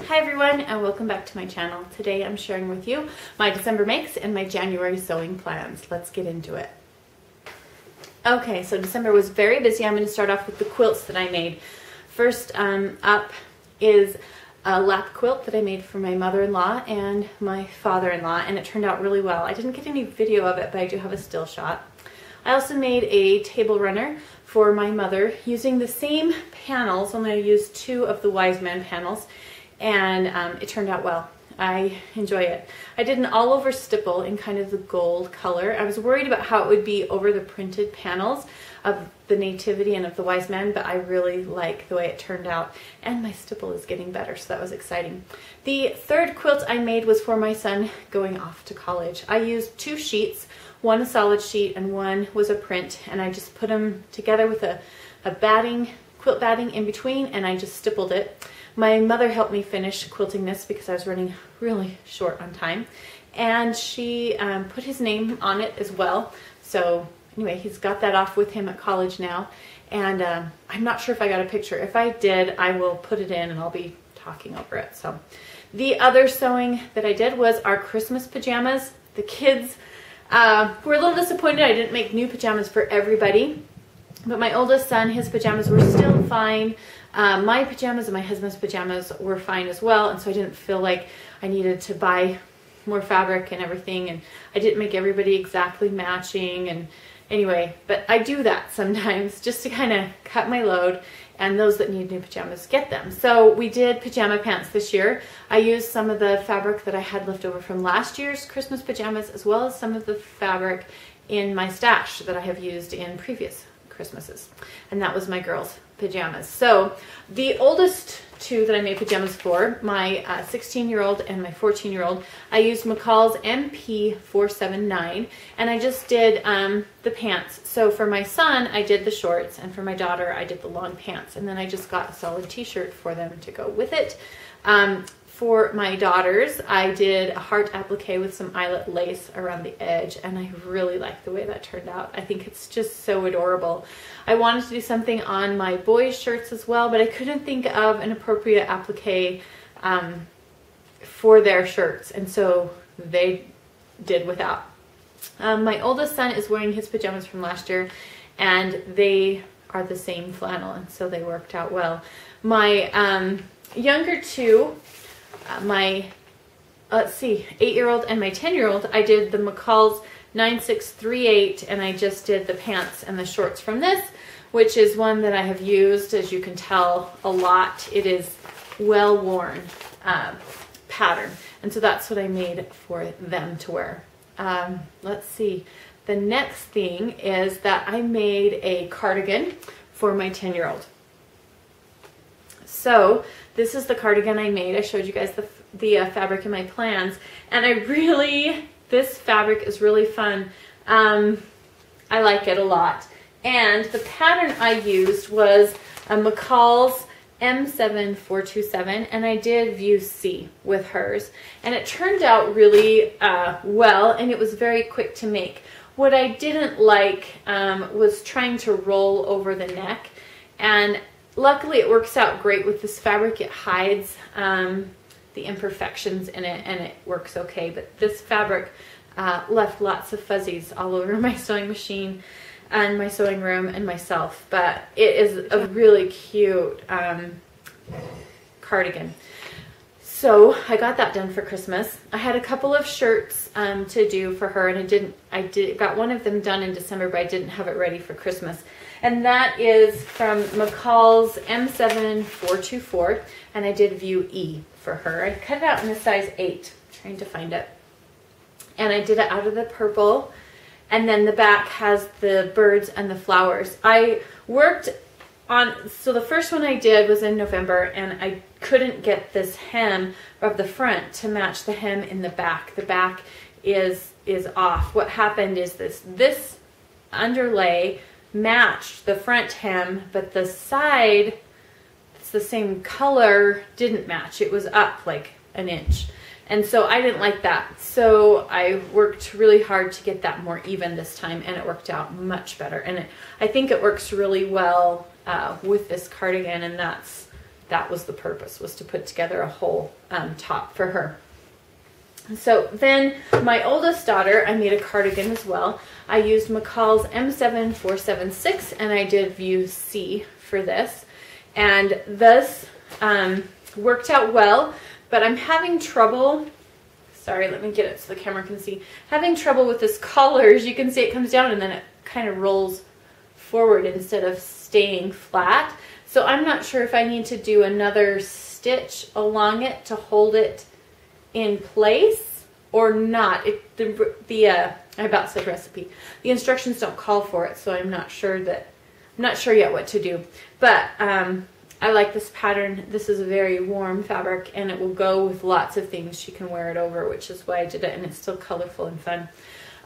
Hi everyone, and welcome back to my channel. Today I'm sharing with you my December makes and my January sewing plans. Let's get into it. Okay, so December was very busy. I'm going to start off with the quilts that I made. First up is a lap quilt that I made for my mother-in-law and my father-in-law, and it turned out really well. I didn't get any video of it, but I do have a still shot. I also made a table runner for my mother using the same panels. I'm going to use two of the Wise Man panels, and it turned out well. I enjoy it. I did an all over stipple in kind of the gold color. I was worried about how it would be over the printed panels of the Nativity and of the Wise Man, but I really like the way it turned out, and my stipple is getting better, so that was exciting. The third quilt I made was for my son going off to college. I used two sheets, one a solid sheet and one was a print, and I just put them together with a quilt batting in between, and I just stippled it. My mother helped me finish quilting this because I was running really short on time, and she put his name on it as well. So anyway, he's got that off with him at college now, and I'm not sure if I got a picture. If I did, I will put it in and I'll be talking over it. So the other sewing that I did was our Christmas pajamas. The kids were a little disappointed I didn't make new pajamas for everybody, but my oldest son, his pajamas were still fine. My pajamas and my husband's pajamas were fine as well, and so I didn't feel like I needed to buy more fabric and everything, and I didn't make everybody exactly matching. And anyway, but I do that sometimes just to kind of cut my load, and those that need new pajamas get them. So we did pajama pants this year. I used some of the fabric that I had left over from last year's Christmas pajamas, as well as some of the fabric in my stash that I have used in previous Christmases, and that was my girls' pajamas. So the oldest two that I made pajamas for, my 16-year-old and my 14-year-old, I used McCall's MP479, and I just did the pants. So for my son, I did the shorts, and for my daughter, I did the long pants, and then I just got a solid t-shirt for them to go with it. For my daughters, I did a heart applique with some eyelet lace around the edge, and I really like the way that turned out. I think it's just so adorable. I wanted to do something on my boys' shirts as well, but I couldn't think of an appropriate applique for their shirts, and so they did without. My oldest son is wearing his pajamas from last year, and they are the same flannel, and so they worked out well. My younger two, my 8-year-old and my 10-year-old, I did the McCall's 9638, and I just did the pants and the shorts from this, which is one that I have used, as you can tell, a lot. It is well-worn pattern, and so that's what I made for them to wear. Let's see. The next thing is that I made a cardigan for my 10-year-old. So this is the cardigan I made. I showed you guys the fabric in my plans, and this fabric is really fun. I like it a lot. And the pattern I used was a McCall's M7427, and I did view C with hers, and it turned out really well, and it was very quick to make. What I didn't like was trying to roll over the neck, and luckily it works out great with this fabric. It hides the imperfections in it, and it works okay, but this fabric left lots of fuzzies all over my sewing machine and my sewing room and myself, but it is a really cute cardigan. So I got that done for Christmas. I had a couple of shirts to do for her, and I got one of them done in December, but I didn't have it ready for Christmas. And that is from McCall's M7424, and I did view E for her. I cut it out in a size 8, trying to find it. And I did it out of the purple, and then the back has the birds and the flowers. I worked on, so the first one I did was in November, and I couldn't get this hem of the front to match the hem in the back. The back is off. What happened is this underlay matched the front hem, but the side, it's the same color, didn't match. It was up like an inch. And so I didn't like that. So I worked really hard to get that more even this time, and it worked out much better. And I think it works really well with this cardigan, and that's that was the purpose, was to put together a whole top for her. So then my oldest daughter, I made a cardigan as well. I used McCall's M7476 and I did view C for this. And this worked out well, but I'm having trouble, sorry, let me get it so the camera can see, having trouble with this collar. As you can see, it comes down and then it kind of rolls forward instead of staying flat. So I'm not sure if I need to do another stitch along it to hold it in place or not. I about said recipe. The instructions don't call for it, so I'm not sure yet what to do. But I like this pattern. This is a very warm fabric and it will go with lots of things. She can wear it over, which is why I did it, and it's still colorful and fun.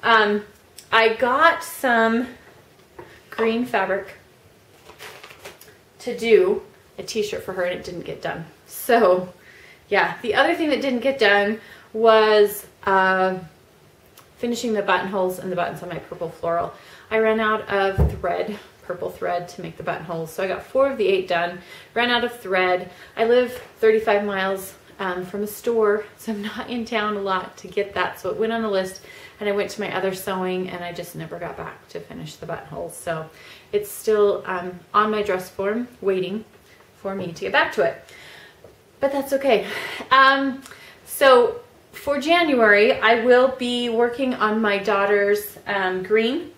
I got some green fabric to do a t-shirt for her and it didn't get done. So yeah, the other thing that didn't get done was finishing the buttonholes and the buttons on my purple floral. I ran out of thread, purple thread, to make the buttonholes. So I got 4 of the 8 done, ran out of thread. I live 35 miles from a store, so I'm not in town a lot to get that. So it went on the list and I went to my other sewing and I just never got back to finish the buttonholes. So it's still on my dress form, waiting for me to get back to it. But that's okay. So for January, I will be working on my daughter's green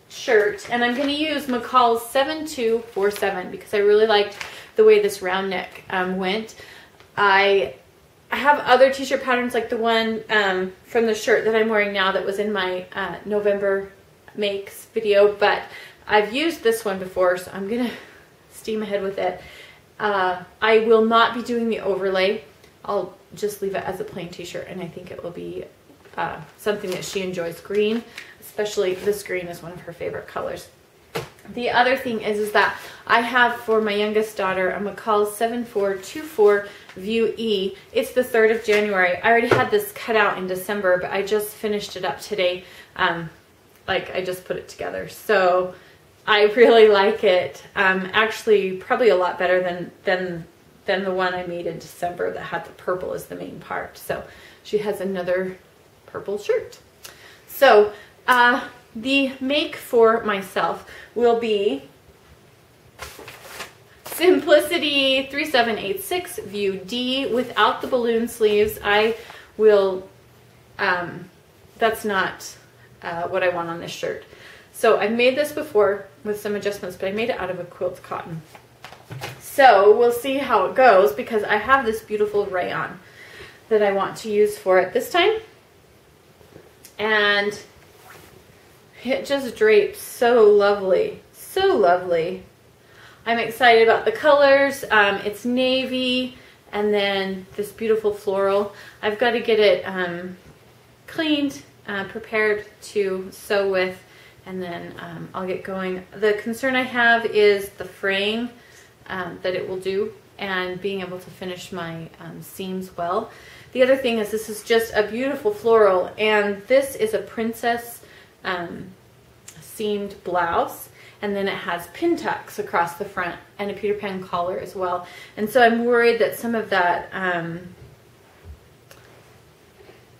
shirt, and I'm going to use McCall's 7247 because I really liked the way this round neck went. I have other t-shirt patterns like the one from the shirt that I'm wearing now that was in my November makes video, but I've used this one before, so I'm going to steam ahead with it. I will not be doing the overlay. I'll just leave it as a plain t-shirt, and I think it will be something that she enjoys. Green, especially this green, is one of her favorite colors. The other thing is that I have for my youngest daughter a McCall's 7424 View E. It's the 3rd of January. I already had this cut out in December, but I just finished it up today. Like I just put it together. So I really like it. Actually, probably a lot better than the one I made in December that had the purple as the main part. So she has another purple shirt. So the make for myself will be Simplicity 3786 View D without the balloon sleeves. I will, that's not what I want on this shirt. So I've made this before with some adjustments, but I made it out of a quilt cotton. So we'll see how it goes because I have this beautiful rayon that I want to use for it this time. And it just drapes so lovely, so lovely. I'm excited about the colors. It's navy and then this beautiful floral. I've got to get it cleaned, prepared to sew with, and then I'll get going. The concern I have is the fraying that it will do and being able to finish my seams well. The other thing is this is just a beautiful floral, and this is a princess seamed blouse, and then it has pin tucks across the front and a Peter Pan collar as well. And so I'm worried that some of that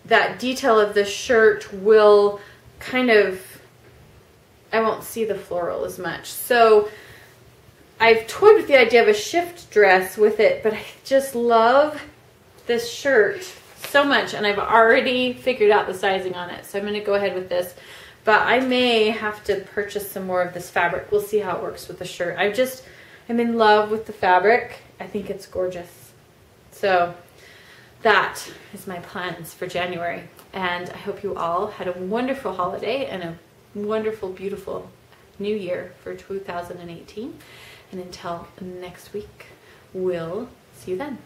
that detail of the shirt will kind of, I won't see the floral as much. So I've toyed with the idea of a shift dress with it, but I just love this shirt so much, and I've already figured out the sizing on it, so I'm going to go ahead with this. But I may have to purchase some more of this fabric. We'll see how it works with the shirt. I'm in love with the fabric. I think it's gorgeous. So that is my plans for January, and I hope you all had a wonderful holiday and a wonderful, beautiful new year for 2018. And until next week, we'll see you then.